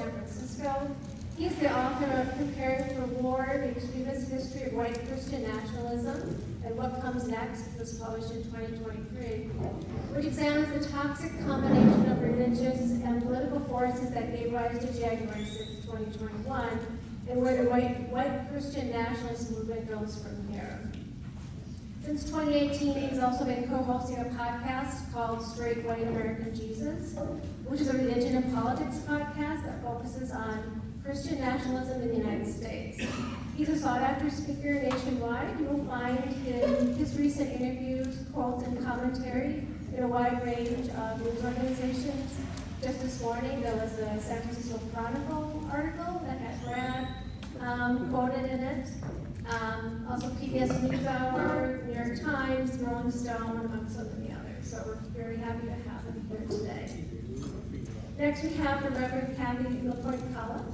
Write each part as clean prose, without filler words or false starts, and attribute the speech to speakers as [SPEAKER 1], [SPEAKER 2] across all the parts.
[SPEAKER 1] San Francisco. He's the author of Preparing for War, The Extremist History of White Christian Nationalism, and What Comes Next. It was published in 2023, which examines the toxic combination of religious and political forces that gave rise to January 6, 2021, and where the white Christian nationalist movement goes from here. Since 2018, he's also been co-hosting a podcast called Straight White American Jesus, which is a religion and politics podcast that focuses on Christian nationalism in the United States. He's a sought-after speaker nationwide. You will find in his recent interviews, quotes, and commentary in a wide range of news organizations. Just this morning, there was a San Francisco Chronicle article that had Brad quoted in it. Also PBS NewsHour, New York Times, Rolling Stone, among so many others. So we're very happy to have him here today. Next, we have the Reverend Kathy LaPoint-Collup,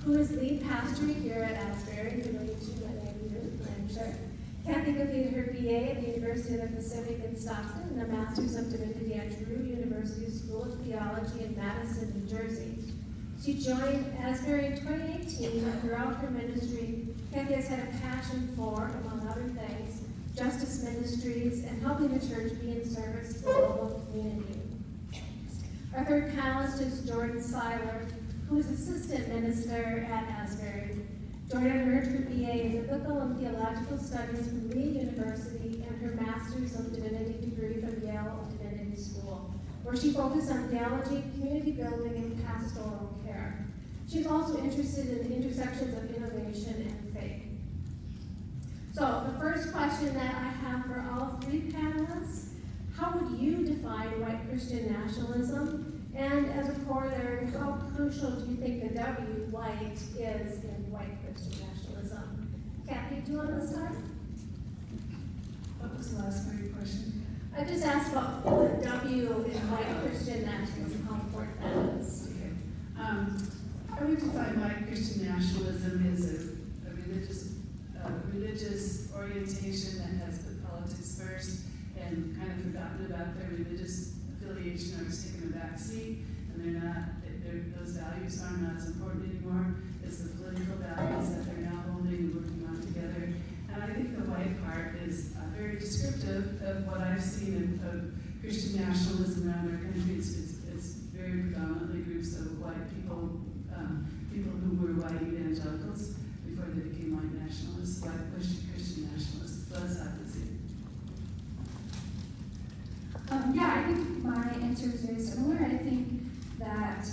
[SPEAKER 1] who is lead pastor here at Asbury, familiar to many of you, I'm sure. Kathy completed her BA at the University of the Pacific in Stockton and a Master's of Divinity at Drew University School of Theology in Madison, New Jersey. She joined Asbury in 2018, and throughout her ministry, Kathy has had a passion for, among other things, justice ministries and helping the church be in service to the local community. Our third panelist is Jordan Syler, who is assistant minister at Asbury. Jordan earned her BA in Biblical and Theological Studies from Lee University and her Master's of Divinity degree from Yale Divinity School, where she focused on theology, community building, and pastoral care. She's also interested in the intersections of innovation and faith. So the first question that I have for all three panelists, how would you define white Christian nationalism? And as a corollary, how crucial do you think the W, white, is in white Christian nationalism? Kathy, do you want to start?
[SPEAKER 2] What was the last part of your question?
[SPEAKER 1] I just asked about the W in white Christian nationalism, how important that is.
[SPEAKER 2] Okay. I would define white Christian nationalism as a religious orientation that has put politics first and kind of forgotten about their religious affiliation or has taken a back seat, and those values are not as important anymore as the political values that they're now holding and working on together. And I think the white part is very descriptive of what I've seen of Christian nationalism around our country. It's very predominantly groups of white people, people who were white evangelicals before they became white nationalists, white Christian nationalists. So that's how I see it.
[SPEAKER 3] Yeah, I think my answer is very similar. I think that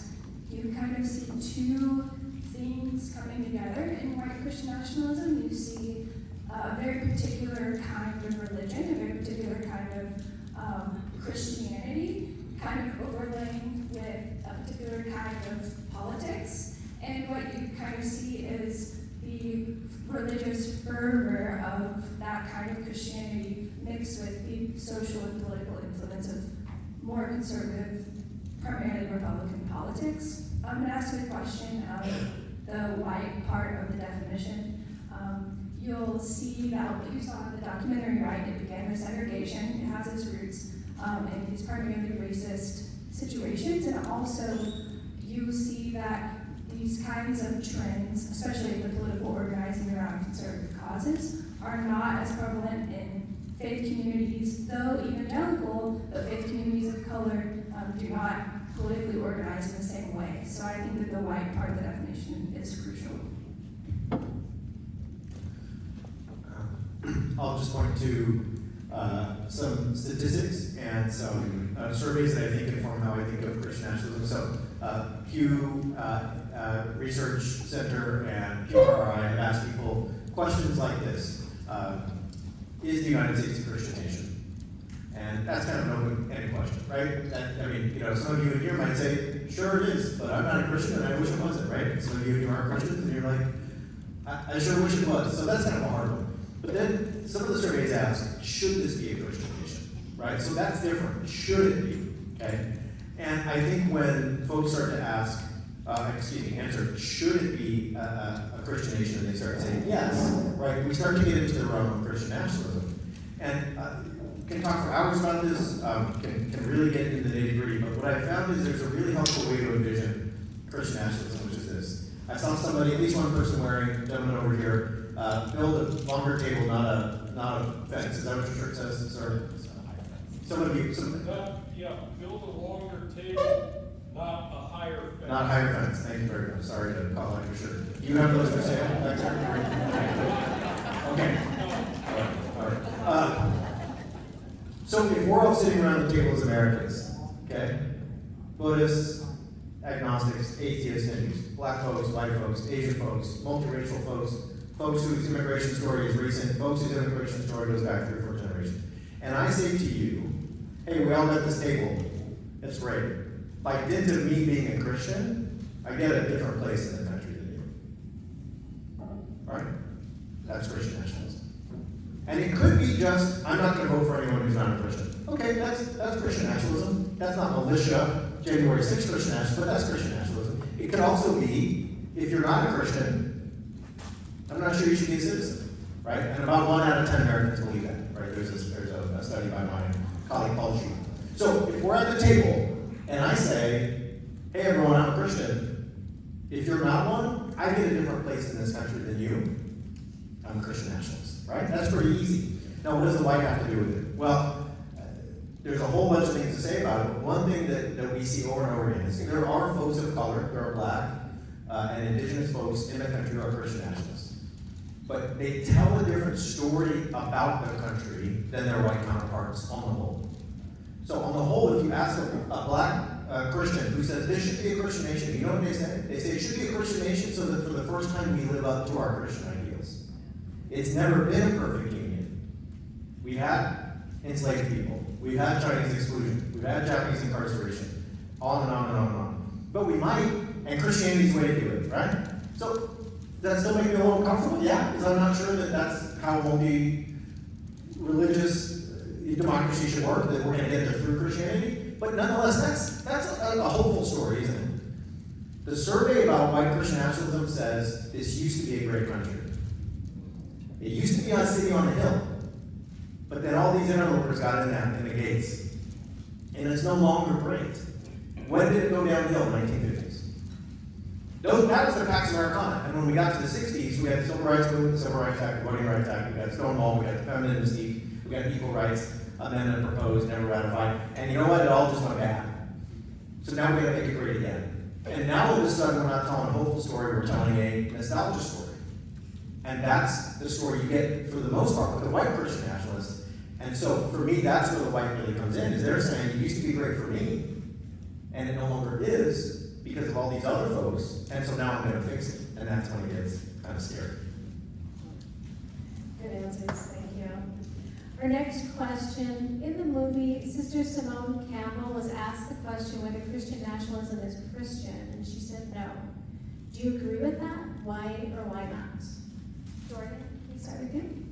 [SPEAKER 3] you kind of see two things coming together in white Christian nationalism. You see a very particular kind of religion, a very particular kind of Christianity, kind of overlaying with a particular kind of politics. And what you kind of see is the religious fervor of that kind of Christianity mixed with the social and political influence of more conservative, primarily Republican politics. I'm going to ask you the question of the white part of the definition. You'll see that what you saw in the documentary, right? It began with segregation. It has its roots in these primarily racist situations, and also you see that these kinds of trends, especially the political organizing around conservative causes, are not as prevalent in faith communities, though evangelical, but faith communities of color do not politically organize in the same way. So I think that the white part of the definition is crucial.
[SPEAKER 4] I'll just point to some statistics and some surveys that I think inform how I think of Christian nationalism. So Pew Research Center and PRI have asked people questions like this. Is the United States a Christian nation? And that's kind of an open-ended question, right? Some of you in here might say, sure it is, but I'm not a Christian and I wish it wasn't, right? Some of you aren't Christians and you're like, I sure wish it was. So that's kind of a hard one. But then some of the surveys ask, should this be a Christian nation, right? So that's different. Should it be, okay? And I think when folks start to answer, should it be a Christian nation, and they start saying yes, right? We start to get into the realm of Christian nationalism. And can talk for hours about this, can really get into the nitty-gritty, but what I found is there's a really helpful way to envision Christian nationalism, which is this. I saw somebody, at least one person wearing, gentleman over here, build a longer table, not a fence. Is that what your shirt says? Sorry. Some of you,
[SPEAKER 5] build a longer table, not a higher fence.
[SPEAKER 4] Not higher fence. Thank you very much. Sorry to call out your shirt. Do you have those for sale back there? Okay. All right. So if we're all sitting around the table as Americans, okay, Buddhists, agnostics, atheists, Hindus, black folks, white folks, Asian folks, multiracial folks, folks whose immigration story is recent, folks whose immigration story goes back 3 or 4 generations. And I say to you, hey, we all got this table. It's great. By dint of me being a Christian, I get a different place in the country than you. Right? That's Christian nationalism. And it could be just, I'm not going to vote for anyone who's not a Christian. Okay, that's Christian nationalism. That's not militia, January 6th Christian nationalism, but that's Christian nationalism. It could also be, if you're not a Christian, I'm not sure you should be a citizen, right? And about 1 out of 10 Americans believe that, right? There's a study by my colleague Paul Sheep. So if we're at the table, and I say, hey everyone, I'm a Christian. If you're not one, I get a different place in this country than you. I'm a Christian nationalist, right? That's pretty easy. Now, what does the white have to do with it? Well, there's a whole bunch of things to say about it, but one thing that we see over and over again is there are folks of color, there are black and indigenous folks in the country who are Christian nationalists. But they tell a different story about the country than their white counterparts on the whole. So on the whole, if you ask a black Christian who says this should be a Christian nation, you know what they say? They say it should be a Christian nation so that for the first time we live up to our Christian ideals. It's never been a perfect union. We've had enslaved people. We've had Chinese exclusion. We've had Japanese incarceration. On and on and on and on. But we might, and Christianity's the way to do it, right? So, does that still make me a little comfortable? Yeah, because I'm not sure that that's how multi-religious democracy should work, that we're going to get there through Christianity. But nonetheless, that's a hopeful story, isn't it? The survey about white Christian nationalism says this used to be a great country. It used to be a city on a hill. But then all these interlopers got in the gates. And it's no longer great. When did it go downhill? 1950s. That was the Pax Americana. And when we got to the 60s, we had the Civil Rights Movement, the Civil Rights Act, the Voting Rights Act, we got Stonewall, we got the Feminine Mystique, we got Equal Rights Amendment proposed, never ratified. And you know what? It all just went bad. So now we got to make it great again. And now all of a sudden, we're not telling a hopeful story, we're telling a nostalgia story. And that's the story you get, for the most part, with the white Christian nationalists. And so, for me, that's where the white really comes in, is they're saying, it used to be great for me, and it no longer is, because of all these other folks, and so now I'm going to fix it. And that's when it gets kind of scary.
[SPEAKER 1] Good answers, thank you. Our next question, in the movie, Sister Simone Campbell was asked the question whether Christian nationalism is Christian, and she said no. Do you agree with that? Why or why not? Jordan, can we start with you?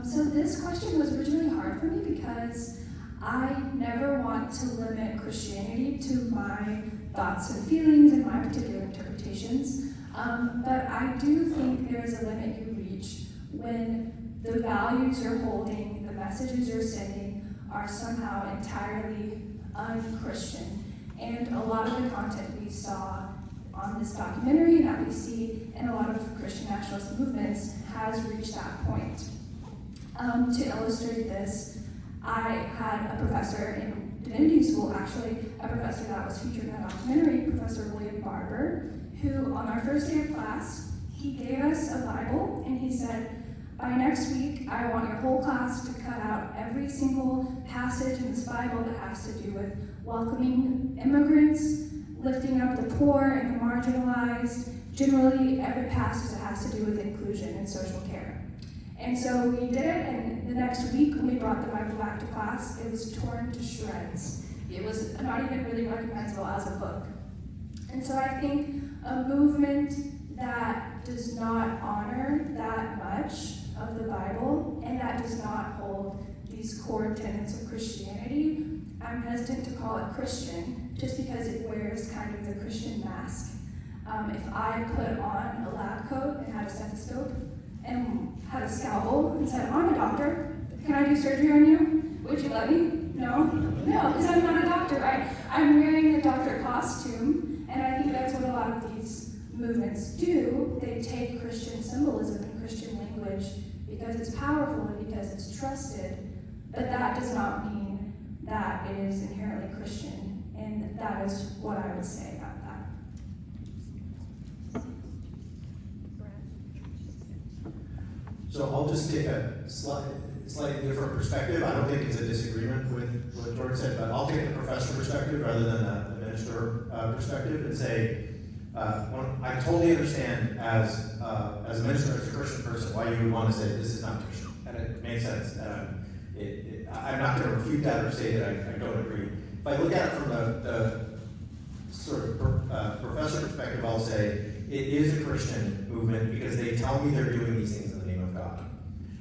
[SPEAKER 3] So this question was originally hard for me because I never want to limit Christianity to my thoughts and feelings and my particular interpretations. But I do think there's a limit you reach when the values you're holding, the messages you're sending, are somehow entirely un-Christian. And a lot of the content we saw on this documentary that we see in a lot of Christian nationalist movements has reached that point. To illustrate this, I had a professor in divinity school, actually, a professor that was featured in that documentary, Professor William Barber, who on our first day of class, he gave us a Bible and he said, by next week, I want your whole class to cut out every single passage in this Bible that has to do with welcoming immigrants, lifting up the poor and the marginalized, generally every passage that has to do with inclusion and social care. And so we did it, and the next week when we brought the Bible back to class, it was torn to shreds. It was not even really recognizable as a book. And so I think a movement that does not honor that much of the Bible and that does not hold these core tenets of Christianity, I'm hesitant to call it Christian just because it wears kind of the Christian mask. If I put on a lab coat and had a stethoscope and had a scalpel and said, I'm a doctor, can I do surgery on you? Would you let me? No? No, because I'm not a doctor. I'm wearing a doctor costume movements do, they take Christian symbolism and Christian language because it's powerful and because it's trusted, but that does not mean that it is inherently Christian, and that is what I would say about that.
[SPEAKER 4] So I'll just take a slightly different perspective. I don't think it's a disagreement with what Jordan said, but I'll take the professor perspective rather than the minister perspective and say, I totally understand as a minister, as a Christian person, why you would want to say this is not Christian, and it makes sense. I'm not going to refute that or say that I don't agree. If I look at it from the sort of professor perspective, I'll say it is a Christian movement because they tell me they're doing these things in the name of God.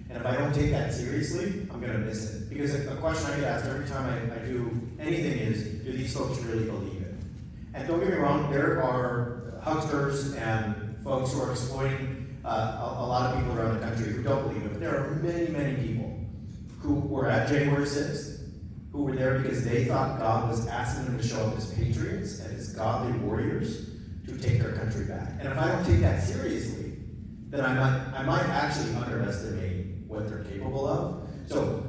[SPEAKER 4] And if I don't take that seriously, I'm going to miss it. Because a question I get asked every time I do anything is, do these folks really believe it? And don't get me wrong, there are hucksters and folks who are exploiting a lot of people around the country who don't believe it. But there are many, many people who were at January 6th, who were there because they thought God was asking them to show up as patriots and as godly warriors to take their country back. And if I don't take that seriously, then I might actually underestimate what they're capable of. So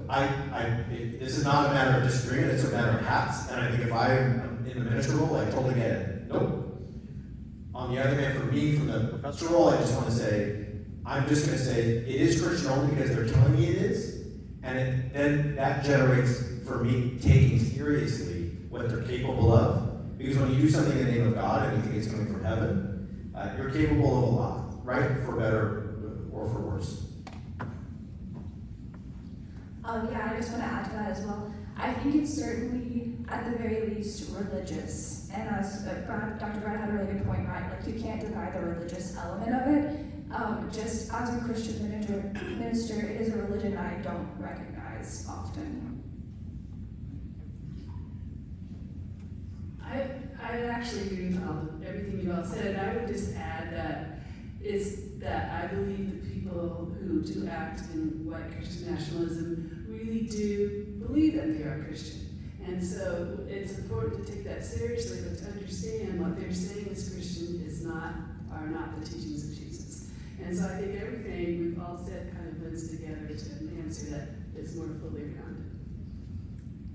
[SPEAKER 4] this is not a matter of disagreement, it's a matter of hats. And I think if I'm in the minister role, I totally get it. Nope. On the other hand, for me, from the professor role, I just want to say, I'm just going to say it is Christian only because they're telling me it is. And then that generates, for me, taking seriously what they're capable of. Because when you do something in the name of God and you think it's coming from heaven, you're capable of a lot, right? For better or for worse.
[SPEAKER 3] Yeah, I just want to add to that as well. I think it's certainly, at the very least, religious. And as Dr. Brad had a really good point, right? Like, you can't deny the religious element of it. Just as a Christian minister, it is a religion I don't recognize often.
[SPEAKER 2] I actually agree with everything you all said, and I would just add that I believe that people who do act in white Christian nationalism really do believe that they are Christian. And so it's important to take that seriously, but to understand what they're saying as Christian are not the teachings of Jesus. And so I think everything we've all said kind of blends together to answer that is more fully rounded.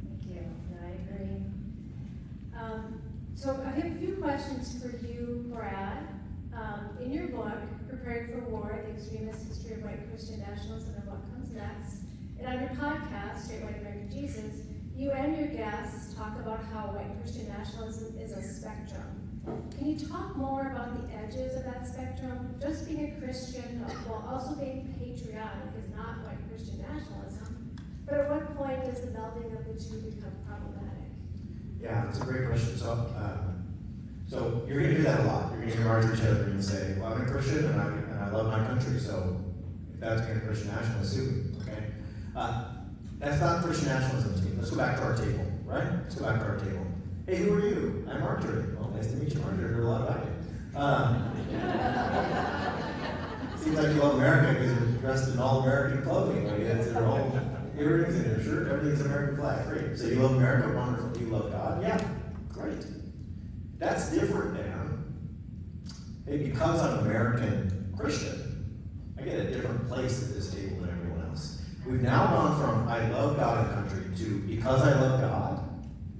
[SPEAKER 1] Thank you. I agree. So I have a few questions for you, Brad. In your book, Preparing for War, The Extremist History of White Christian Nationalism and What Comes Next, and on your podcast, Straight White American Jesus, you and your guests talk about how white Christian nationalism is a spectrum. Can you talk more about the edges of that spectrum? Just being a Christian while also being patriotic is not white Christian nationalism. But at what point does the melding of the two become problematic?
[SPEAKER 4] Yeah, that's a great question. So you're going to do that a lot. You're going to encourage each other and say, well, I'm a Christian and I love my country, so if that's being a Christian nationalist, sue me, okay? That's not Christian nationalism to me. Let's go back to our table, right? Let's go back to our table. Hey, who are you? I'm Marjorie. Well, nice to meet you, Marjorie. I heard a lot about you. Seems like you love America because you're dressed in all American clothing. Like, it's your own earrings and your shirt, everything's American flag. Great. So you love America, wonderful. Do you love God? Yeah, great. That's different than, hey, because I'm American Christian, I get a different place at this table than everyone else. We've now gone from I love God and country to because I love God,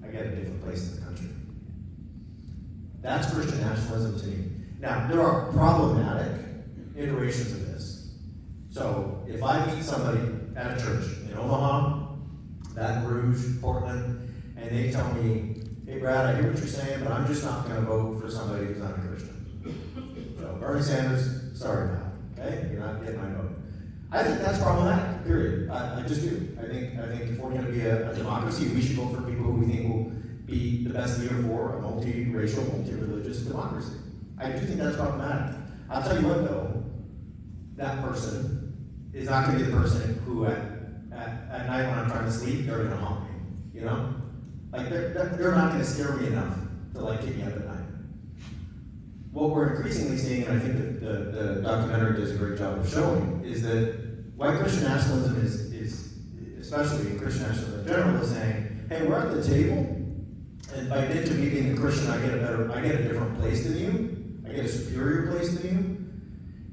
[SPEAKER 4] I get a different place in the country. That's Christian nationalism to me. Now, there are problematic iterations of this. So, if I meet somebody at a church in Omaha, Baton Rouge, Portland, and they tell me, hey Brad, I hear what you're saying, but I'm just not going to vote for somebody who's not a Christian. So, Bernie Sanders, sorry pal, okay? You're not getting my vote. I think that's problematic, period. I just do. I think if we're going to be a democracy, we should vote for people who we think will be the best leader for a multi-racial, multi-religious democracy. I do think that's problematic. I'll tell you what though, that person is not going to be the person who at night when I'm trying to sleep, they're going to haunt me, you know? Like they're not going to scare me enough to like keep me up at night. What we're increasingly seeing, and I think that the documentary does a great job of showing, is that white Christian nationalism is especially Christian nationalism in general, is saying, hey, we're at the table, and by dint of me being a Christian, I get a different place than you. I get a superior place than you.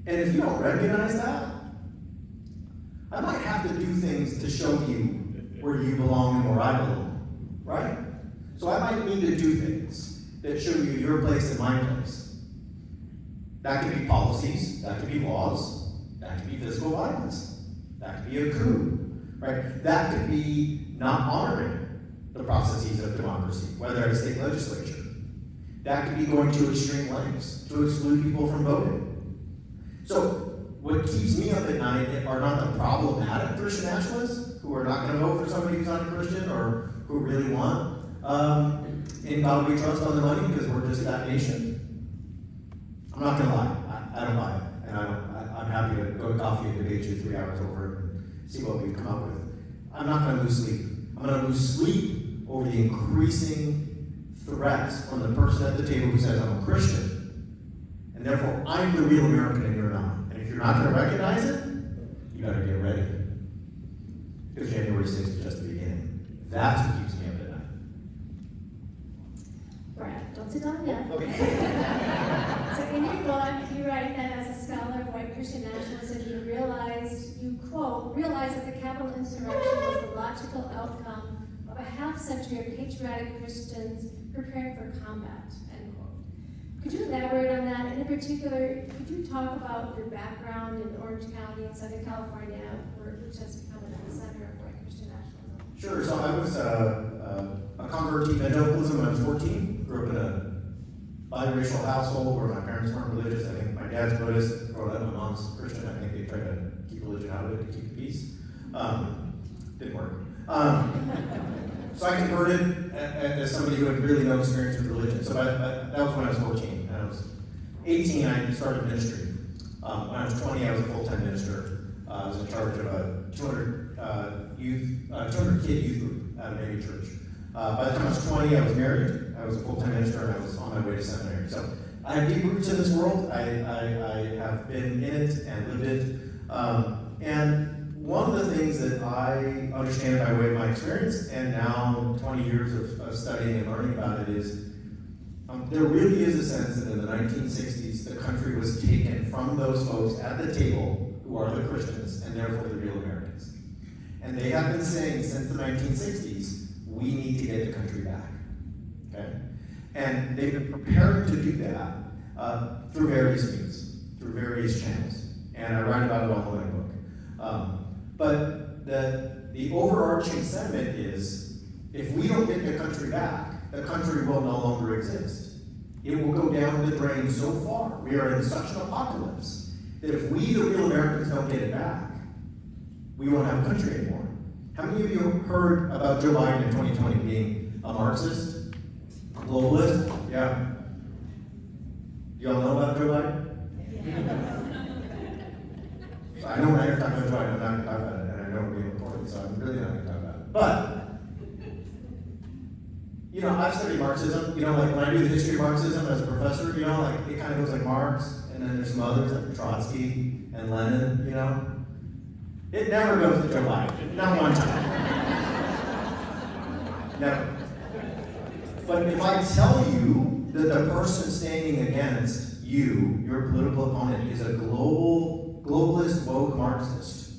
[SPEAKER 4] And if you don't recognize that, I might have to do things to show you where you belong and where I belong, right? So I might need to do things that show you your place and my place. That could be policies, that could be laws, that could be physical violence, that could be a coup, right? That could be not honoring the processes of democracy, whether at a state legislature. That could be going to extreme lengths to exclude people from voting. So what keeps me up at night are not the problematic Christian nationalists who are not going to vote for somebody who's not a Christian or who really want in God we trust on the money because we're just that nation. I'm not going to lie, I don't buy it, and I'm happy to go to coffee and debate you 3 hours over it and see what we've come up with. I'm not going to lose sleep. I'm going to lose sleep over the increasing threats from the person at the table who says I'm a Christian, and therefore I'm the real American and you're not. And if you're not going to recognize it, you better get ready. Because January 6th is just the beginning. That's what keeps me up at night.
[SPEAKER 1] Brad, don't sit down yet.
[SPEAKER 4] Okay.
[SPEAKER 1] So in your book, you write that as a scholar of white Christian nationalism, you quote, realized that the Capitol insurrection was the logical outcome of a half-century of patriotic Christians preparing for combat, end quote. Could you elaborate on that? And in particular, could you talk about your background in Orange County in Southern California, which has become a center of white Christian nationalism?
[SPEAKER 4] Sure, so I was a convert to evangelicalism when I was 14. Grew up in a biracial household where my parents weren't religious. I think my dad's Buddhist, growing up, my mom's Christian. I think they tried to keep religion out of it to keep the peace. Didn't work. So I converted as somebody who had really no experience with religion. So that was when I was 14. And I was 18, I started ministry. When I was 20, I was a full-time minister. I was in charge of a 200 kid youth group at a mega church. By the time I was 20, I was married. I was a full-time minister, and I was on my way to seminary. So I have deep roots in this world. I have been in it and lived it. And one of the things that I understand by way of my experience, and now 20 years of studying and learning about it, is there really is a sense that in the 1960s, the country was taken from those folks at the table who are the Christians, and therefore the real Americans. And they have been saying since the 1960s, we need to get the country back. Okay? And they've been preparing to do that through various means, through various channels. And I write about it all in my book. But the overarching sentiment is, if we don't get the country back, the country will no longer exist. It will go down the drain so far. We are in such an apocalypse that if we, the real Americans, don't get it back, we won't have a country anymore. How many of you heard about Joe Biden in 2020 being a Marxist, a globalist? Yeah. Do y'all know about Joe Biden? So I know when I hear talking about Joe Biden, I'm not going to talk about it, and I know we're being recorded, so I'm really not going to talk about it. But, you know, I've studied Marxism. You know, like when I do the history of Marxism as a professor, you know, like it kind of goes like Marx, and then there's some others like Trotsky and Lenin, you know. It never goes to Joe Biden, not one time. Never. But if I tell you that the person standing against you, your political opponent, is a globalist, woke Marxist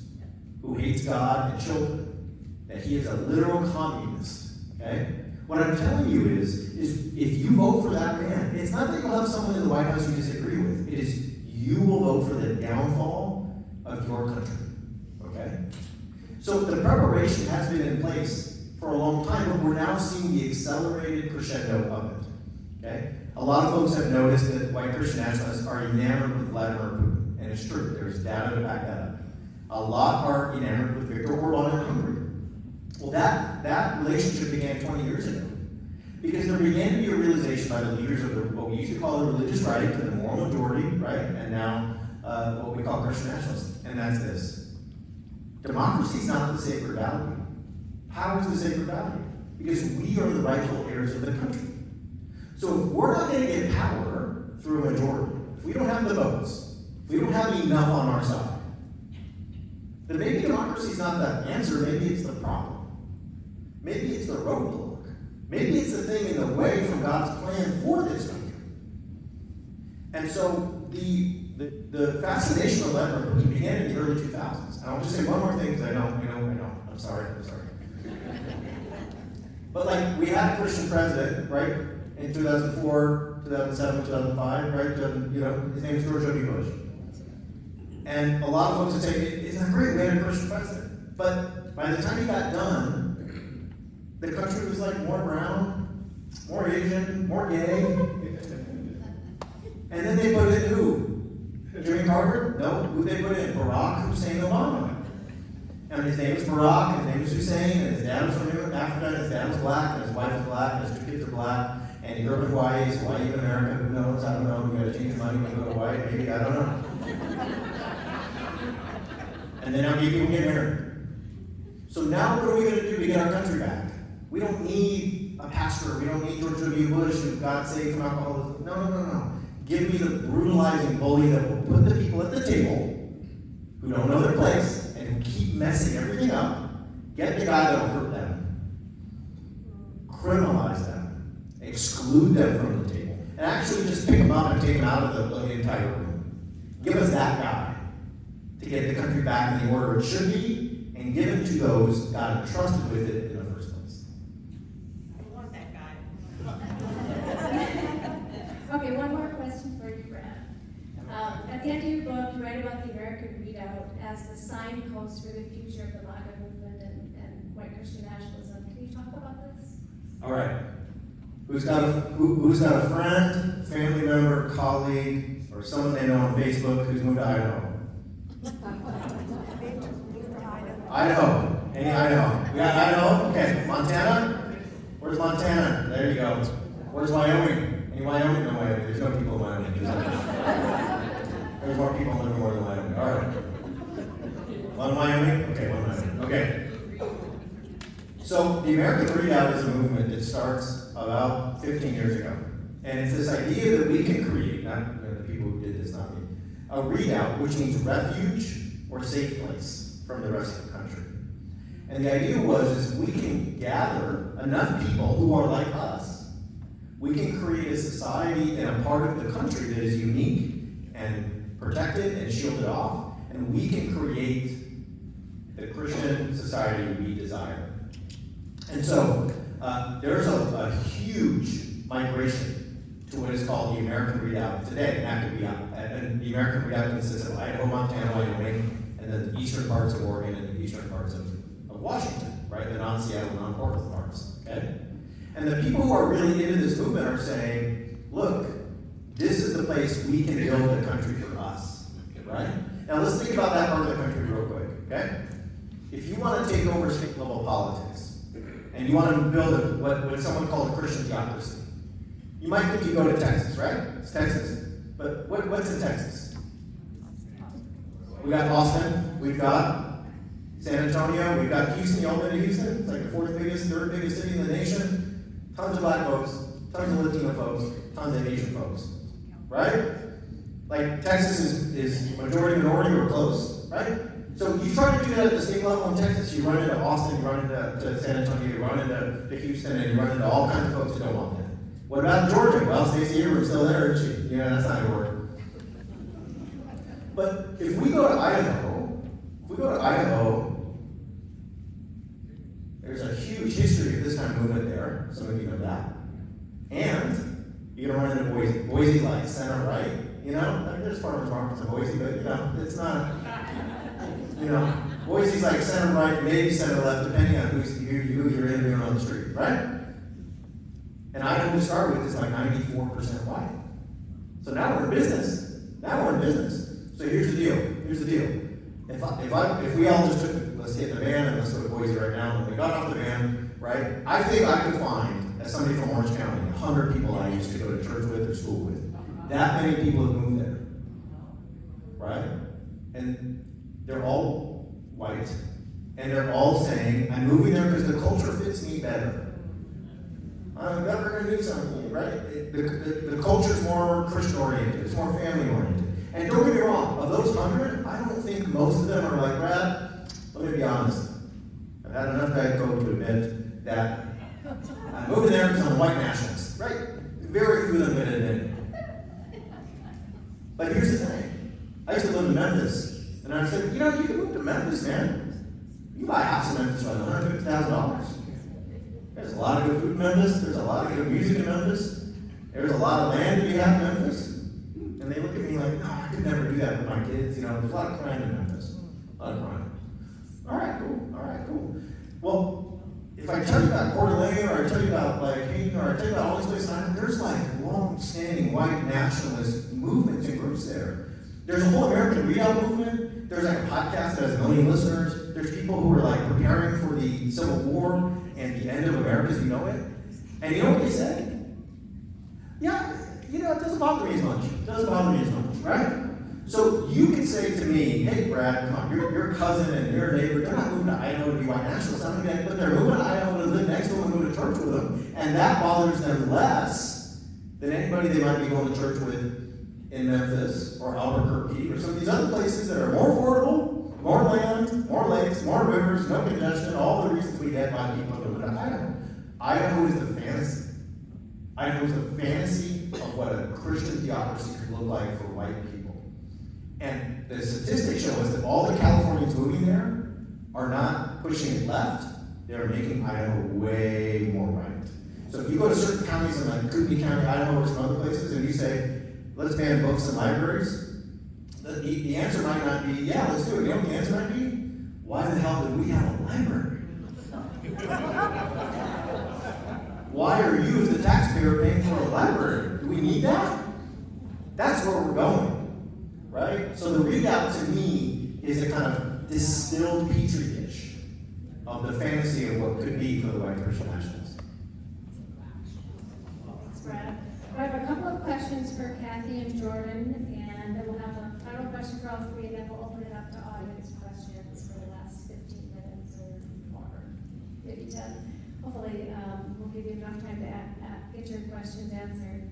[SPEAKER 4] who hates God and children, that he is a literal communist, okay? What I'm telling you is if you vote for that man, it's not that you'll have someone in the White House you disagree with. It is you will vote for the downfall of your country. Okay? So the preparation has been in place for a long time, but we're now seeing the accelerated crescendo of it. Okay? A lot of folks have noticed that white Christian nationalists are enamored with Vladimir Putin, and it's true. There's data to back that up. A lot are enamored with Viktor Orban in Hungary. Well, that relationship began 20 years ago, because there began to be a realization by the leaders of what we used to call the religious right and the moral majority, right, and now what we call Christian nationalists, and that's this. Democracy is not the sacred value. Power is the sacred value, because we are the rightful heirs of the country. So if we're not going to get power through a majority, if we don't have the votes, if we don't have enough on our side, then maybe democracy is not the answer, maybe it's the problem. Maybe it's the roadblock. Maybe it's the thing in the way from God's plan for this country. And so the fascination of Lebanon Cookie began in the early 2000s. And I'll just say one more thing, because I know. I'm sorry. But like, we had a Christian president, right, in 2004, 2007, 2005, right? His name is George W. Bush. And a lot of folks would say, isn't that great? We had a Christian president. But by the time he got done, the country was like more brown, more Asian, more gay. And then they put in who? Jimmy Carter? No. Who they put in? Barack Hussein Obama. And his name was Barack, his name was Hussein, and his dad was from Africa, and his dad was black, and his wife was black, and his 2 kids are black, and he grew up in Hawaii, he's Hawaii in America, who knows, I don't know, you gotta change your money when you go to Hawaii, maybe, I don't know. And then now gay people get married. So now what are we gonna do to get our country back? We don't need a pastor, we don't need George W. Bush and God save from alcoholism. No. Give me the brutalizing bully that will put the people at the table who don't know their place, and keep messing everything up, get the guy that'll hurt them, criminalize them, exclude them from the table, and actually just pick them up and take them out of the entire room. Give us that guy to get the country back in the order it should be, and give it to those God entrusted with it in the first place.
[SPEAKER 6] I want that guy.
[SPEAKER 1] Okay, one more question for you, Brad. At the end of your book, you write about the American Redoubt as the signpost for the future of the MAGA movement and white Christian nationalism. Can you talk about this?
[SPEAKER 4] All right. Who's got a friend, family member, colleague, or someone they know on Facebook who's moved to Idaho? Idaho. Any Idaho? We got Idaho? Okay. Montana? Where's Montana? There you go. Where's Wyoming? Any Wyoming? No Wyoming. There's no people in Wyoming. There's more people in Livermore than Wyoming. All right. One Wyoming? Okay, one Wyoming. Okay. So the American Redoubt is a movement that starts about 15 years ago. And it's this idea that we can create, not the people who did this, not me, a redoubt, which means refuge or safe place from the rest of the country. And the idea was we can gather enough people who are like us. We can create a society and a part of the country that is unique and protected and shielded off, and we can create the Christian society we desire. And so there's a huge migration to what is called the American Redoubt today. And that could be, and the American Redoubt consists of Idaho, Montana, Wyoming, and then the eastern parts of Oregon and the eastern parts of Washington, right? The non-Seattle, non-Portland parts, okay? And the people who are really into this movement are saying, look, this is the place we can build the country for us, right? Now let's think about that part of the country real quick, okay? If you want to take over state level politics, and you want to build what someone called a Christian theocracy, you might think you go to Texas, right? It's Texas. But what's in Texas? We got Austin, we've got San Antonio, we've got Houston. Y'all been to Houston? It's like the third biggest city in the nation. Tons of black folks, tons of Latino folks, tons of Asian folks, right? Like Texas is majority minority or close, right? So you try to do that at the state level in Texas, you run into Austin, you run into San Antonio, you run into Houston, and you run into all kinds of folks who don't want that. What about Georgia? Well, Stacey Abrams still there, isn't she? Yeah, that's not gonna work. But if we go to Idaho, there's a huge history of this kind of movement there. Some of you know that. And you're gonna run into Boise. Boise's like center right, you know? Like, there's farmers markets in Boise, but you know, it's not. You know, Boise's like center right, maybe center left, depending on who you're interviewing on the street, right? And Idaho to start with is like 94% white. So now we're in business. So here's the deal. If we all just took, let's get in the van and let's go to Boise right now, and we got off the van, right? I think I could find, as somebody from Orange County, 100 people I used to go to church with or school with. That many people have moved there, right? And they're all white, and they're all saying, I'm moving there because the culture fits me better. I'm never going to do something, right? The culture's more Christian-oriented, it's more family-oriented. And don't get me wrong, of those 100, I don't think most of them are like, Brad, let me be honest. I've had enough Diet Coke to admit that I'm moving there because I'm a white nationalist, right? Very few of them would admit it. But here's the thing. I used to live in Memphis, and I said, you can move to Memphis, man. You can buy a house in Memphis for like $150,000. There's a lot of good food in Memphis. There's a lot of good music in Memphis. There's a lot of land to be had in Memphis. And they look at me like, no, I could never do that with my kids. There's a lot of crime in Memphis. A lot of crime. All right, cool. Well, if I tell you about Coeur d'Alene, or I tell you about Hayden, or I tell you about all these places, there's long-standing white nationalist movements and groups there. There's a whole American Readout movement. There's a podcast that has 1 million listeners. There's people who are preparing for the Civil War and the end of America as we know it. And you know what they say? Yeah, it doesn't bother me as much. Right? So you can say to me, hey, Brad, come on, your cousin and your neighbor, they're not moving to Idaho to be white nationalists, but they're moving to Idaho to live next to them and go to church with them, and that bothers them less than anybody they might be going to church with in Memphis or Albuquerque or some of these other places that are more affordable, more land, more lakes, more rivers, no congestion, all the reasons we get why people moving to Idaho. Idaho is the fantasy. Idaho is the fantasy of what a Christian theocracy could look like for white people. And the statistics show us that all the Californians moving there are not pushing it left, they're making Idaho way more right. So if you go to certain counties in Kootenai County, Idaho, or some other places, and you say, let's ban books and libraries, the answer might not be, yeah, let's do it. You know what the answer might be? Why the hell do we have a library? Why are you, as the taxpayer, paying for a library? Do we need that? That's where we're going, right? So the readout to me is a kind of distilled petri dish of the fantasy of what could be for the white Christian nationalists.
[SPEAKER 1] Thanks, Brad. I have a couple of questions for Kathy and Jordan, and then we'll have a final question for all three, and then we'll open it up to audience questions for the last 15 minutes or more, maybe 10. Hopefully, we'll give you enough time to get your questions answered.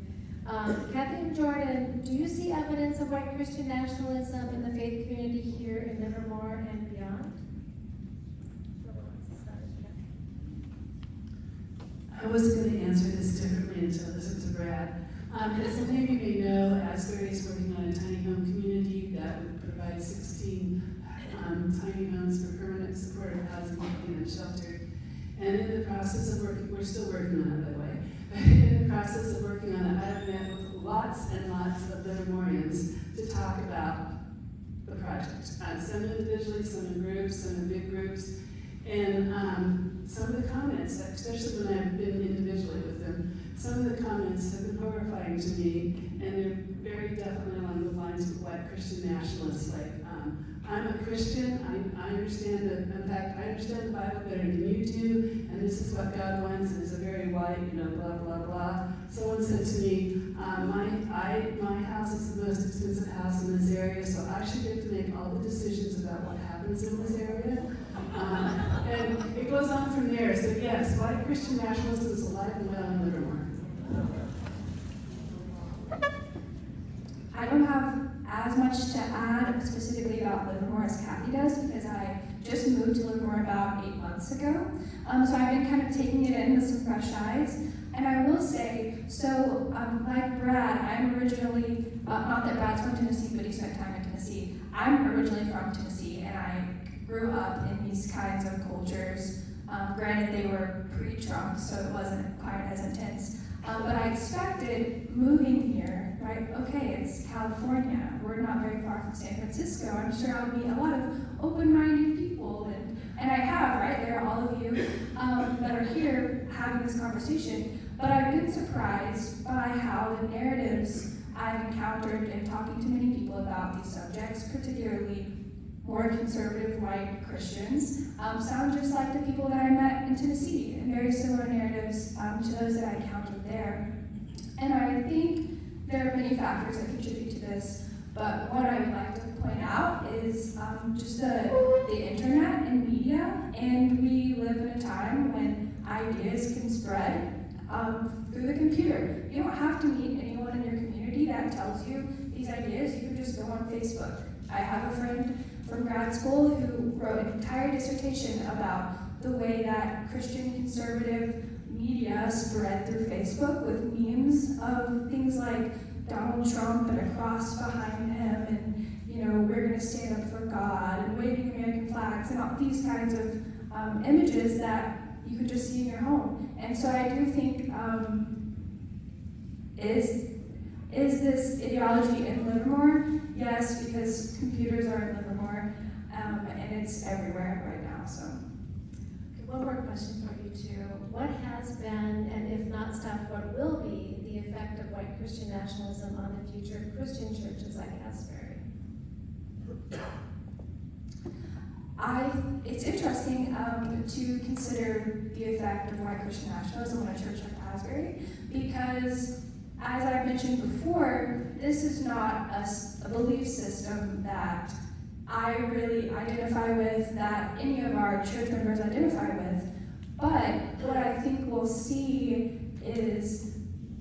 [SPEAKER 1] Kathy and Jordan, do you see evidence of white Christian nationalism in the faith community here in Livermore and beyond?
[SPEAKER 2] I was going to answer this differently until I listened to Brad. As some of you may know, Asbury is working on a tiny home community that would provide 16 tiny homes for permanent supportive housing and shelter. And in the process of working, we're still working on it, by the way, but in the process of working on it, I've met with lots and lots of Livermoreans to talk about the project. Some individually, some in groups, some in big groups. And some of the comments, especially when I've been individually with them, some of the comments have been horrifying to me, and they're very definitely along the lines of white Christian nationalists. Like, I'm a Christian, I understand that, in fact, I understand the Bible better than you do, and this is what God wants, and it's a very white, blah, blah, blah. Someone said to me, my house is the most expensive house in this area, so I should get to make all the decisions about what happens in this area. And it goes on from there. So yes, white Christian nationalism is alive and well in Livermore.
[SPEAKER 3] I don't have as much to add specifically about Livermore as Kathy does, because I just moved to Livermore about 8 months ago. So I've been kind of taking it in with some fresh eyes. And I will say, like Brad, I'm originally, not that Brad's from Tennessee, but he spent time in Tennessee. I'm originally from Tennessee, and I grew up in these kinds of cultures. Granted, they were pre-Trump, so it wasn't quite as intense. But I expected moving here, right? Okay, it's California. We're not very far from San Francisco. I'm sure I'll meet a lot of open-minded people, and I have, right? There are all of you that are here having this conversation. But I've been surprised by how the narratives I've encountered in talking to many people about these subjects, particularly more conservative white Christians, sound just like the people that I met in Tennessee, and very similar narratives to those that I encountered there. And I think there are many factors that contribute to this, but what I would like to point out is just the internet and media, and we live in a time when ideas can spread through the computer. You don't have to meet anyone in your community that tells you these ideas. You can just go on Facebook. I have a friend from grad school who wrote an entire dissertation about the way that Christian conservative media spread through Facebook with memes of things like Donald Trump and a cross behind him, and we're going to stand up for God, and waving American flags, and all these kinds of images that you could just see in your home. And so I do think, is this ideology in Livermore? Yes, because computers are in Livermore, and it's everywhere right now. So,
[SPEAKER 1] Okay, one more question for you too. What has been, and if not stopped, what will be the effect of white Christian nationalism on the future of Christian churches like Asbury?
[SPEAKER 3] It's interesting to consider the effect of white Christian nationalism on a church like Asbury, because as I mentioned before, this is not a belief system that I really identify with, that any of our church members identify with. But what I think we'll see is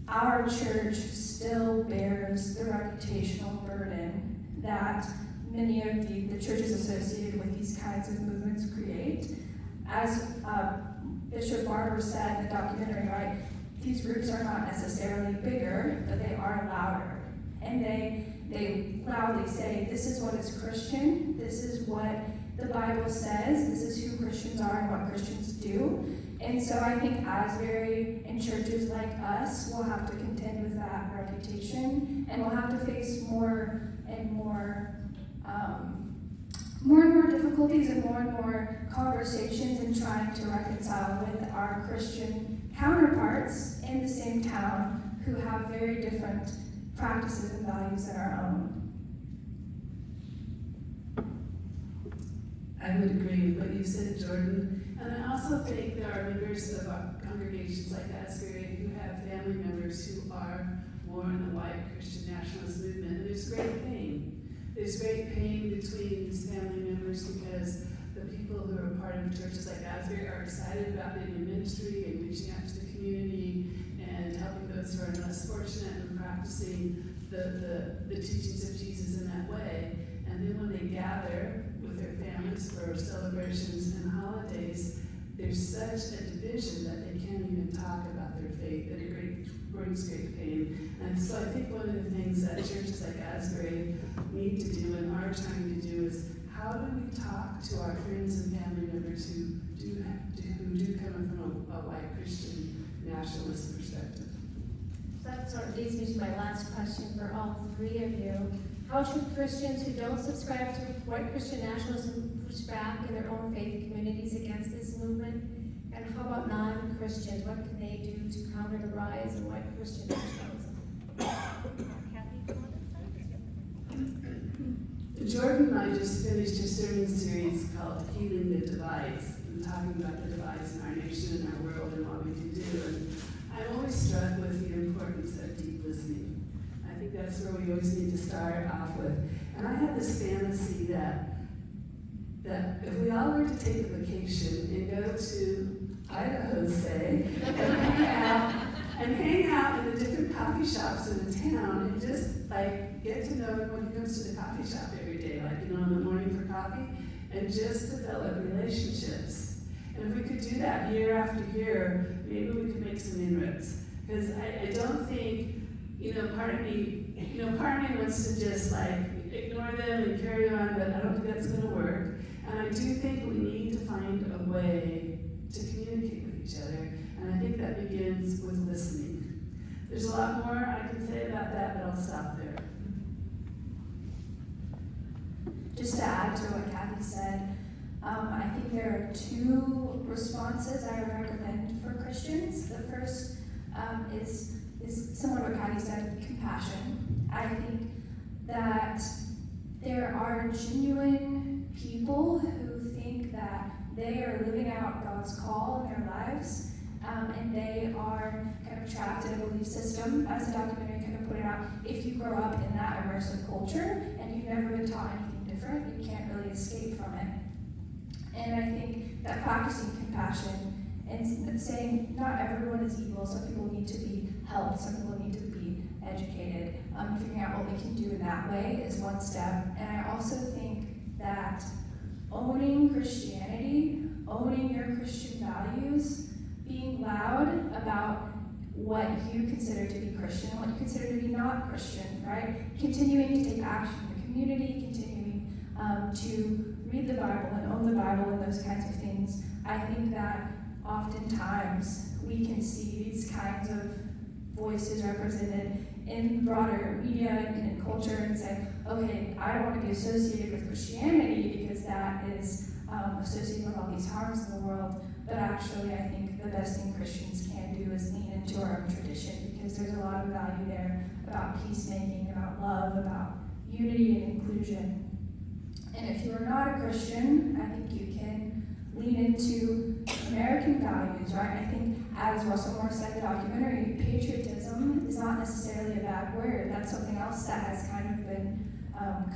[SPEAKER 3] our church still bears the reputational burden that many of the churches associated with these kinds of movements create. As Bishop Barber said in the documentary, right, these groups are not necessarily bigger, but they are louder. And they loudly say, this is what is Christian, this is what the Bible says, this is who Christians are and what Christians do. And so I think Asbury and churches like us will have to contend with that reputation, and we'll have to face more and more difficulties and more conversations in trying to reconcile with our Christian counterparts in the same town who have very different practices and values than our own.
[SPEAKER 2] I would agree with what you said, Jordan. And I also think there are members of our congregations like Asbury who have family members who are more in the white Christian nationalist movement. And there's great pain. There's great pain between these family members because the people who are part of churches like Asbury are excited about being in ministry and reaching out to the community and helping those who are less fortunate and practicing the teachings of Jesus in that way. And then when they gather with their families for celebrations and holidays, there's such a division that they can't even talk about their faith, that it brings great pain. And so I think one of the things that churches like Asbury need to do and are trying to do is, how do we talk to our friends and family members who do come from a white Christian nationalist perspective?
[SPEAKER 1] That sort of leads me to my last question for all three of you. How should Christians who don't subscribe to white Christian nationalism push back in their own faith communities against this movement? And how about non-Christians? What can they do to counter the rise of white Christian nationalism?
[SPEAKER 6] Kathy, do you want to say?
[SPEAKER 2] Jordan and I just finished a sermon series called Healing the Divides, and talking about the divides in our nation and our world and what we can do. And I'm always struck with the importance of deep listening. I think that's where we always need to start off with. And I had this fantasy that if we all were to take a vacation and go to Idaho, say, and hang out in the different coffee shops in the town and just like get to know everyone who comes to the coffee shop every day, like in the morning for coffee, and just develop relationships. And if we could do that year after year, maybe we could make some inroads. Because I don't think, part of me wants to just like ignore them and carry on, but I don't think that's going to work. And I do think we need to find a way to communicate with each other. And I think that begins with listening. There's a lot more I can say about that, but I'll stop there.
[SPEAKER 3] Just to add to what Kathy said, I think there are two responses I would recommend for Christians. The first is similar to what Kathy said, compassion. I think that there are genuine people who think that they are living out God's call in their lives, and they are kind of trapped in a belief system, as the documentary kind of put it out. If you grow up in that immersive culture and you've never been taught anything different, you can't really escape from it. And I think that practicing compassion and saying not everyone is evil, some people need to be helped, some people need to be educated, figuring out what we can do in that way is one step. And I also think that owning Christianity, owning your Christian values, being loud about what you consider to be Christian and what you consider to be not Christian, right? Continuing to take action in the community, continuing to read the Bible and own the Bible and those kinds of things. I think that oftentimes we can see these kinds of voices represented in broader media and culture and say, okay, I don't want to be associated with Christianity because that is associated with all these harms in the world. But actually, I think the best thing Christians can do is lean into our own tradition, because there's a lot of value there about peacemaking, about love, about unity and inclusion. And if you are not a Christian, I think you can lean into American values, right? I think, as Russell Moore said in the documentary, patriotism is not necessarily a bad word. That's something else that has kind of been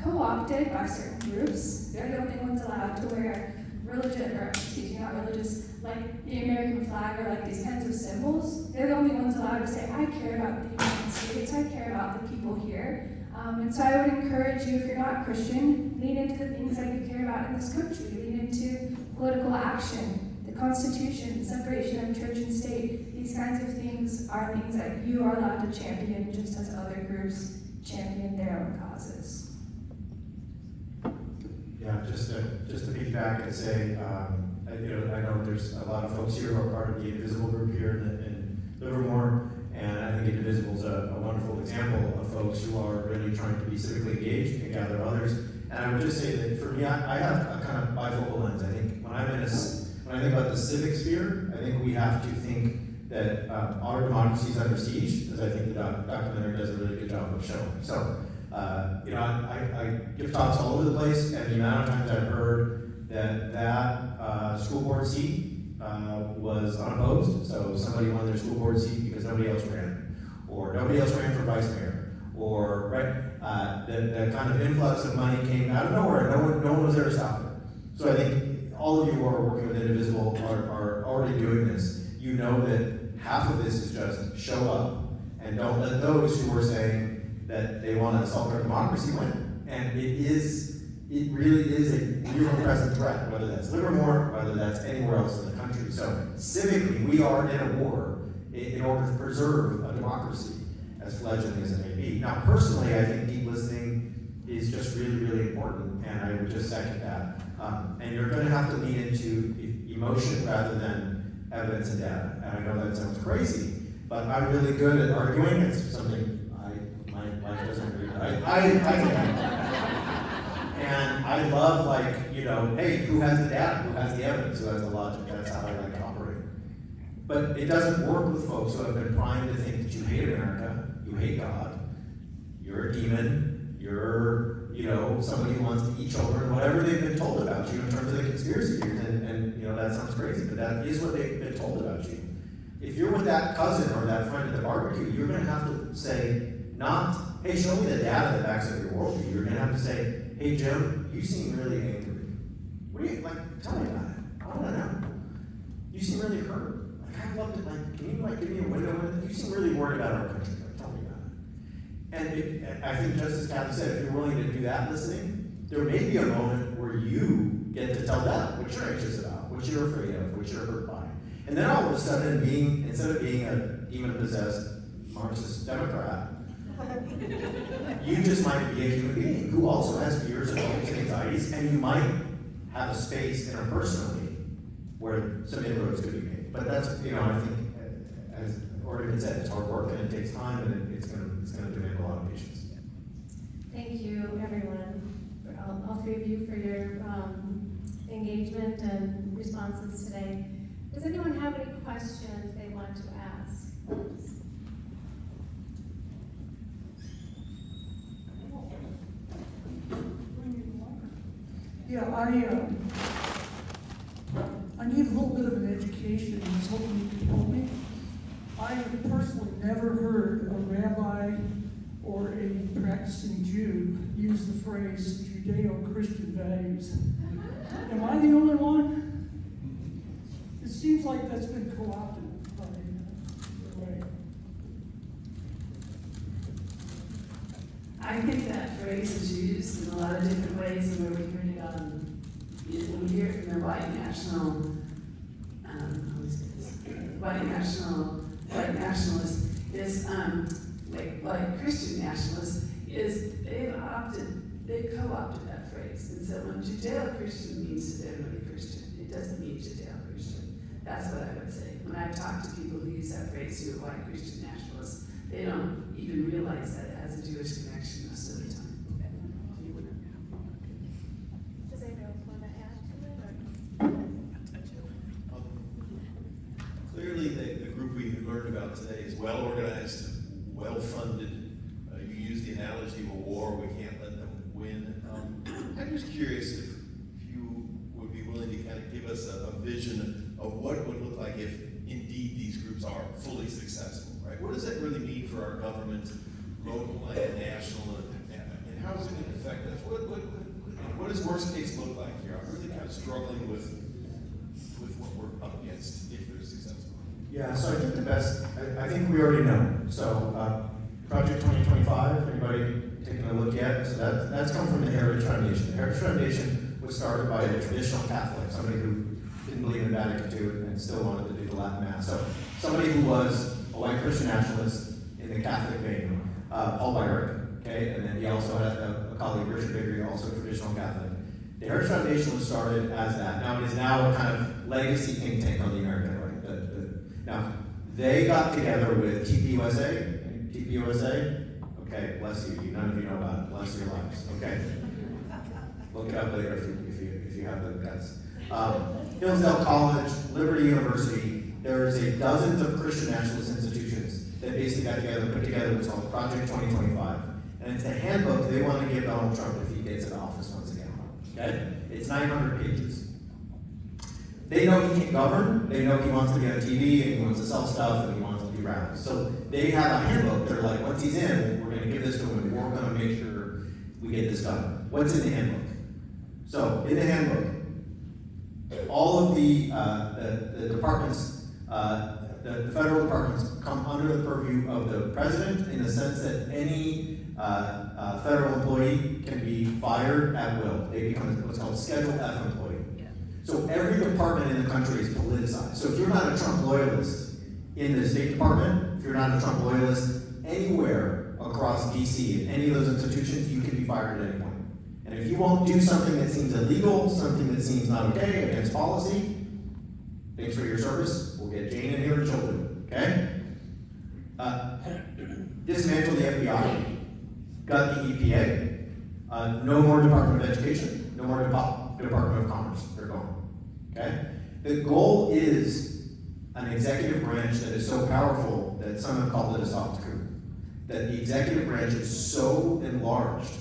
[SPEAKER 3] co-opted by certain groups. They're the only ones allowed to wear not religious, like the American flag or like these kinds of symbols. They're the only ones allowed to say, I care about the United States, I care about the people here. And so I would encourage you, if you're not Christian, lean into the things that you care about in this country. Lean into political action, the Constitution, the separation of church and state. These kinds of things are things that you are allowed to champion, just as other groups champion their own causes.
[SPEAKER 4] Yeah, just to piggyback and say, I know there's a lot of folks here who are part of the Indivisible group here in Livermore, and I think Indivisible is a wonderful example of folks who are really trying to be civically engaged and gather others. And I would just say that for me, I have a kind of bifocal lens. I think when I think about the civic sphere, I think we have to think that our democracy is under siege, as I think the documentary does a really good job of showing. So, I give talks all over the place, and the amount of times I've heard that school board seat was unopposed, so somebody won their school board seat because nobody else ran, or nobody else ran for vice mayor, or the kind of influx of money came out of nowhere. No one was there to stop it. So I think all of you who are working with Indivisible are already doing this. You know that half of this is just show up, and don't let those who are saying that they want to assault our democracy win. And it really is a real present threat, whether that's Livermore, whether that's anywhere else in the country. So civically, we are in a war in order to preserve a democracy, as fledgling as it may be. Now, personally, I think deep listening is just really, really important, and I would just second that. And you're going to have to lean into emotion rather than evidence and data. And I know that sounds crazy, but I'm really good at arguing. It's something my wife doesn't agree with. I think and I love, hey, who has the data? Who has the evidence? Who has the logic? That's how I like to operate. But it doesn't work with folks who have been primed to think that you hate America, you hate God, you're a demon, you're, somebody who wants to eat children, whatever they've been told about you in terms of the conspiracy theories. And that sounds crazy, but that is what they've been told about you. If you're with that cousin or that friend at the barbecue, you're going to have to say, not, hey, show me the data that backs up your worldview. You're going to have to say, hey, Jim, you seem really angry. What do you, tell me about it. I want to know. You seem really hurt. I'd love to, can you, give me a window? You seem really worried about our country. Tell me about it. And I think, just as Kathy said, if you're willing to do that listening, there may be a moment where you get to tell them what you're anxious about, what you're afraid of, what you're hurt by. And then all of a sudden, instead of being a demon-possessed Marxist Democrat, you just might be a human being who also has fears and hopes and anxieties, and you might have a space interpersonally where some inroads could be made. But that's, I think, as already been said, it's hard work and it takes time, and it's going to demand a lot of patience.
[SPEAKER 1] Thank you, everyone, all three of you, for your engagement and responses today. Does anyone have any questions they want to ask?
[SPEAKER 7] Yeah, I need a little bit of an education. I was hoping you could help me. I have personally never heard a rabbi or a practicing Jew use the phrase Judeo-Christian values. Am I the only one? It seems like that's been co-opted by the way.
[SPEAKER 2] I think that phrase is used in a lot of different ways, and where we heard it on, we hear it from the white national white nationalists is, like Christian nationalists, is they've co-opted that phrase. And so when Judeo-Christian means generally Christian, it doesn't mean Judeo-Christian. That's what I would say. When I talk to people who use that phrase who are white Christian nationalists, they don't even realize that it has a Jewish connection most of the time.
[SPEAKER 6] Does anyone else want to add to it?
[SPEAKER 8] Clearly, the group we learned about today is well organized, well funded. You use the analogy of a war, we can't let them win. I'm just curious if you would be willing to kind of give us a vision of what it would look like if indeed these groups are fully successful, right? What does that really mean for our government, local and national, and how is it going to affect us? What does worst case look like here? I'm really kind of struggling with what we're up against if they're successful.
[SPEAKER 4] Yeah, so I think the best, I think we already know. So Project 2025, anybody taking a look yet? So that's come from the Heritage Foundation. The Heritage Foundation was started by a traditional Catholic, somebody who didn't believe in Vatican II and still wanted to do the Latin Mass. So somebody who was a white Christian nationalist in the Catholic vein, Paul Byron, okay? And then he also had a colleague, Richard Biggery, also traditional Catholic. The Heritage Foundation was started as that. Now it is now a kind of legacy think tank on the American right. Now, they got together with TPUSA. TPUSA? Okay, bless you. None of you know about it. Bless your lives. Okay. Look it up later if you have the guts. Hillsdale College, Liberty University. There's dozens of Christian nationalist institutions that basically got together and put together what's called Project 2025. And it's the handbook they want to give Donald Trump if he gets into office once again. Okay? It's 900 pages. They know he can't govern, they know he wants to be on TV, and he wants to sell stuff, and he wants to do rallies. So they have a handbook, they're like, once he's in, we're going to give this to him, and we're going to make sure we get this done. What's in the handbook? So, in the handbook, all of the departments, the federal departments come under the purview of the president in the sense that any federal employee can be fired at will. They become what's called Schedule F employee. So every department in the country is politicized. So if you're not a Trump loyalist in the State Department, if you're not a Trump loyalist anywhere across DC, in any of those institutions, you can be fired at any point. And if you won't do something that seems illegal, something that seems not okay, against policy, thanks for your service. We'll get Jane in here and she'll do it, okay? Dismantle the FBI, gut the EPA, no more Department of Education, no more Department of Commerce. They're gone. Okay? The goal is an executive branch that is so powerful that some have called it a soft coup. That the executive branch is so enlarged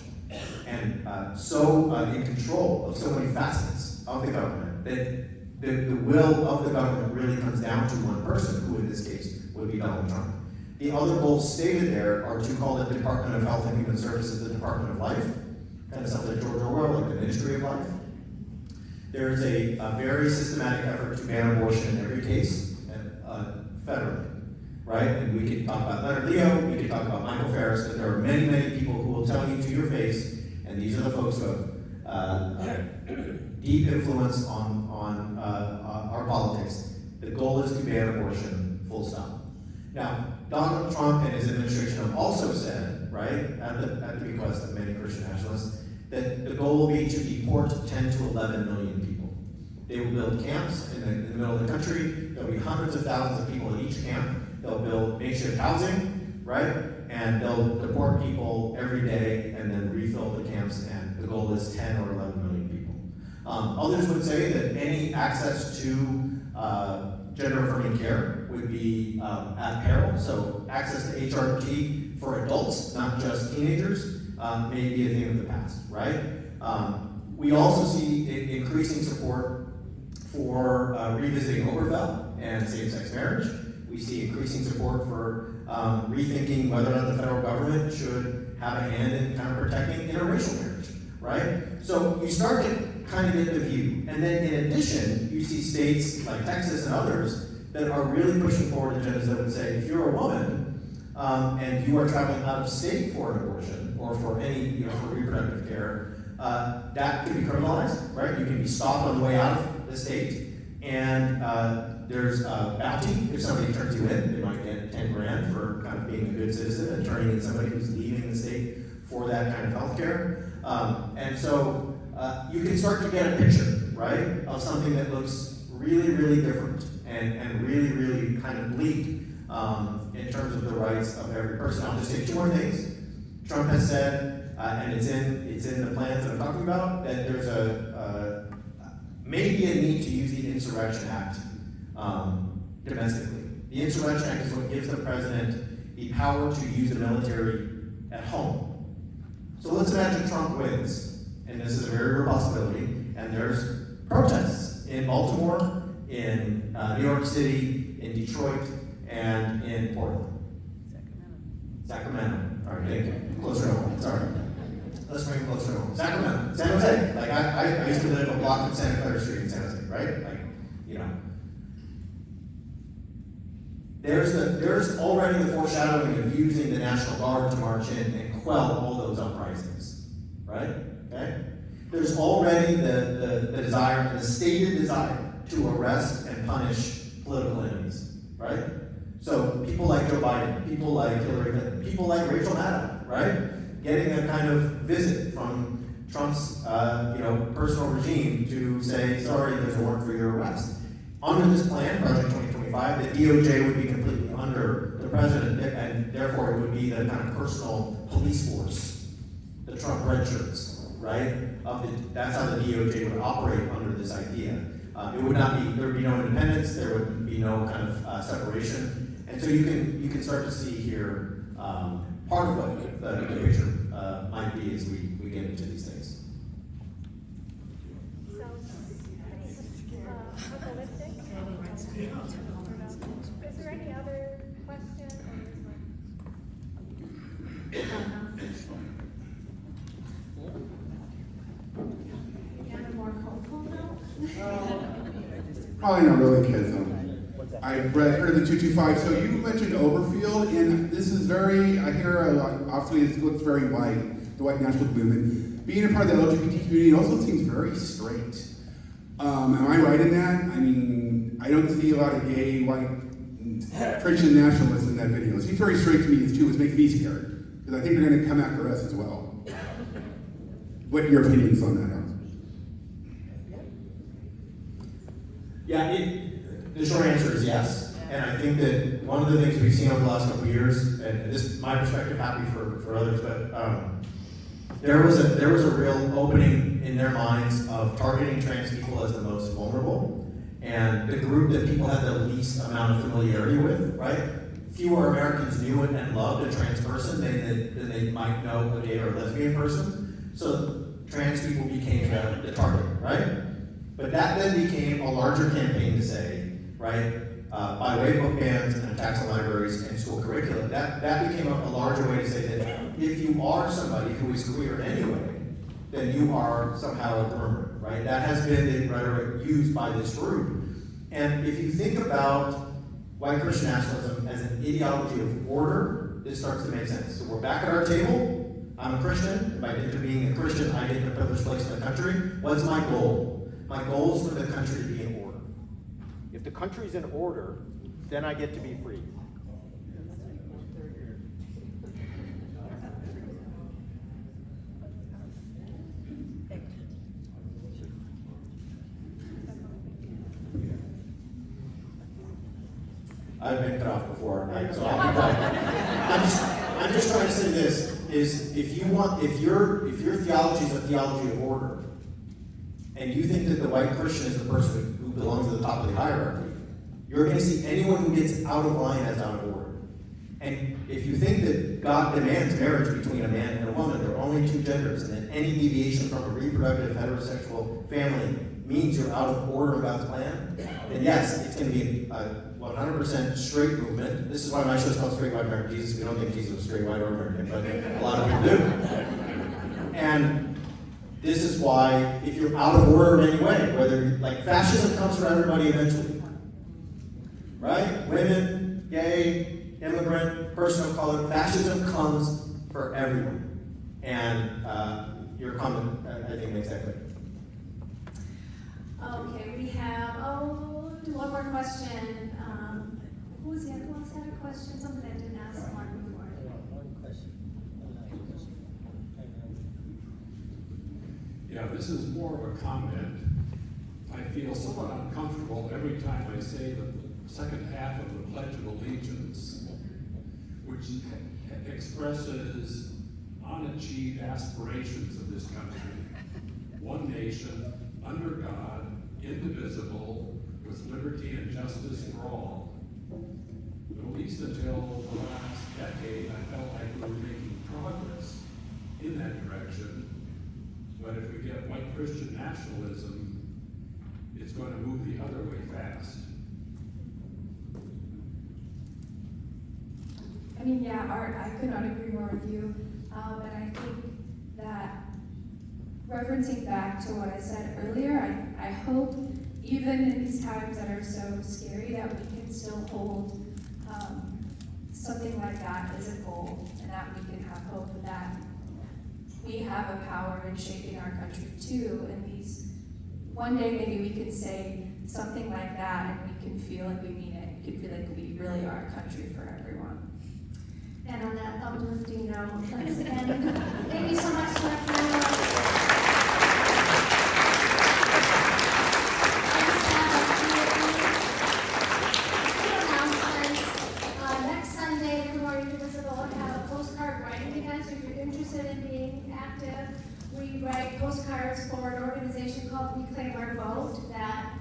[SPEAKER 4] and so in control of so many facets of the government that the will of the government really comes down to one person, who in this case would be Donald Trump. The other goals stated there are to call it the Department of Health and Human Services the Department of Life, kind of something like George Orwell, like the Ministry of Life. There's a very systematic effort to ban abortion in every case, federally, right? And we could talk about Leonard Leo, we could talk about Michael Ferris, but there are many, many people who will tell you to your face, and these are the folks who have deep influence on our politics. The goal is to ban abortion, full stop. Now, Donald Trump and his administration have also said, right, at the request of many Christian nationalists, that the goal will be to deport 10 to 11 million people. They will build camps in the middle of the country. There'll be hundreds of thousands of people at each camp. They'll build makeshift housing, right? And they'll deport people every day and then refill the camps, and the goal is 10 or 11 million people. Others would say that any access to gender-affirming care would be at peril. So access to HRT for adults, not just teenagers, may be a thing of the past, right? We also see increasing support for revisiting Obergefell and same-sex marriage. We see increasing support for rethinking whether or not the federal government should have a hand in kind of protecting interracial marriage, right? So you start to kind of get the view. And then in addition, you see states like Texas and others that are really pushing forward agendas that would say, if you're a woman and you are traveling out of state for an abortion or for any, for reproductive care, that can be criminalized, right? You can be stopped on the way out of the state, and There's a bounty if somebody turns you in. They might get 10 grand for kind of being a good citizen and turning in somebody who's leaving the state for that kind of health care. And so you can start to get a picture, right, of something that looks really, really different and really, really kind of bleak in terms of the rights of every person. I'll just say 2 more things. Trump has said, and it's in the plans that I'm talking about, that there's maybe a need to use the Insurrection Act domestically. The Insurrection Act is what gives the president the power to use the military at home. So let's imagine Trump wins, and this is a very real possibility, and there's protests in Baltimore, in New York City, in Detroit, and in Portland. Sacramento. All right, thank you. Closer to home, sorry. Let's bring it closer to home. Sacramento, San Jose. Like, I used to live a block from Santa Clara Street in San Jose, right? Like, you know. There's already the foreshadowing of using the National Guard to march in and quell all those uprisings, right? Okay? There's already the desire, and the stated desire, to arrest and punish political enemies, right? So people like Joe Biden, people like Hillary Clinton, people like Rachel Maddow, right? Getting a kind of visit from Trump's personal regime to say, sorry, there's a warrant for your arrest. Under this plan, Project 2025, the DOJ would be completely under the president, and therefore it would be the kind of personal police force, the Trump red shirts, right? That's how the DOJ would operate under this idea. It would not be, there would be no independence, there would be no kind of separation. And so you can start to see here part of what the picture might be as we get into these things.
[SPEAKER 6] Sounds holistic. Is there any other question?
[SPEAKER 1] Kind of more hopeful now?
[SPEAKER 9] Probably not really, because I've heard of the 225. So you mentioned Overfield, and this is very, I hear, obviously it looks very white, the white national movement. Being a part of the LGBT community also seems very straight. Am I right in that? I mean, I don't see a lot of gay, white, Christian nationalists in that video. It seems very straight to me, too, which makes me scared, because I think they're going to come after us as well. What your opinions on that are?
[SPEAKER 4] Yeah, the short answer is yes. And I think that one of the things we've seen over the last couple of years, and this is my perspective, happy for others, but there was a real opening in their minds of targeting trans people as the most vulnerable, and the group that people had the least amount of familiarity with, right? Fewer Americans knew it and loved a trans person than they might know a gay or a lesbian person. So trans people became the target, right? But that then became a larger campaign to say, right, by way of book bans and attacks on libraries and school curricula, that became a larger way to say that if you are somebody who is queer anyway, then you are somehow a pervert, right? That has been the rhetoric used by this group. And if you think about white Christian nationalism as an ideology of order, this starts to make sense. So we're back at our table. I'm a Christian. By dint of being a Christian, I get a privileged place in the country. What's my goal? My goal is for the country to be in order. If the country's in order, then I get to be free. I've been cut off before, so I'll be quiet. I'm just trying to say this, is if your theology is a theology of order, and you think that the white Christian is the person who belongs to the top of the hierarchy, you're going to see anyone who gets out of line as out of order. And if you think that God demands marriage between a man and a woman, there are only 2 genders, and that any deviation from a reproductive heterosexual family means you're out of order in God's plan, then yes, it's going to be a 100% straight movement. This is why my show is called Straight White American Jesus. We don't think Jesus was straight white or American, but a lot of people do. And this is why, if you're out of order in any way, whether, like, fascism comes for everybody eventually, right? Women, gay, immigrant, person of color, fascism comes for everyone. And your comment, I think, makes that clear.
[SPEAKER 1] Okay, we have, do one more question. Who was the other one that had a question? Something I didn't ask one before.
[SPEAKER 10] Yeah, this is more of a comment. I feel somewhat uncomfortable every time I say the second half of the Pledge of Allegiance, which expresses unachieved aspirations of this country. One nation, under God, indivisible, with liberty and justice for all. At least until the last decade, I felt like we were making progress in that direction. But if we get white Christian nationalism, it's going to move the other way fast.
[SPEAKER 3] I mean, yeah, Art, I could not agree more with you. But I think that referencing back to what I said earlier, I hope even in these times that are so scary that we can still hold something like that as a goal, and that we can have hope that we have a power in shaping our country too. And these, one day maybe we can say something like that and we can feel like we mean it. We can feel like we really are a country for everyone.
[SPEAKER 1] And on that uplifting note, let's end. Thank you so much to our panelists. Next Sunday, Livermore Indivisible will have a postcard writing event. So if you're interested in being active, we write postcards for an organization called Reclaim Our Vote that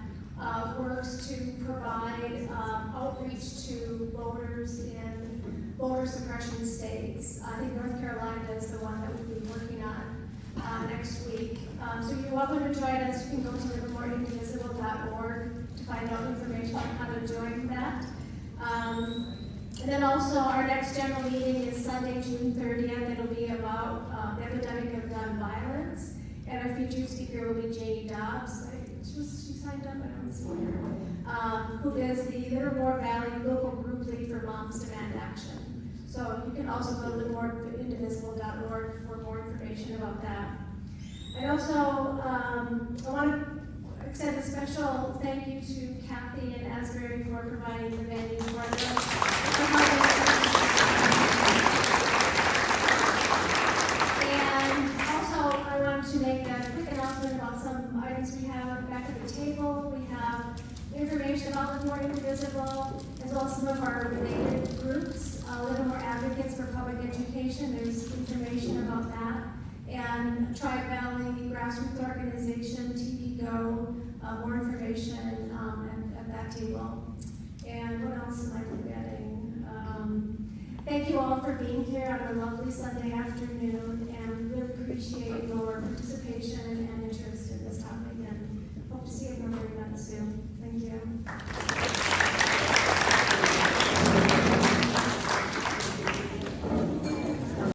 [SPEAKER 1] works to provide outreach to voters in voter suppression states. I think North Carolina is the one that we'll be working on next week. So you're welcome to join us. You can go to livermoreindivisible.org to find out information on how to join that. And then also our next general meeting is Sunday, June 30th. It'll be about the epidemic of gun violence. And our featured speaker will be Janie Dobbs. She signed up, I don't see her. Who is the Livermore Valley local group lead for Moms Demand Action. So you can also go to livermoreindivisible.org for more information about that. I also I want to extend a special thank you to Kathy and Asbury for providing the venue for And also I wanted to make a quick announcement about some items we have back at the table. We have information about Livermore Indivisible, as well as some of our related groups. Livermore Advocates for Public Education, there's information about that. And Tri-Valley Grassroots Organization, TV Go, more information at that table. And what else am I forgetting? Thank you all for being here on a lovely Sunday afternoon.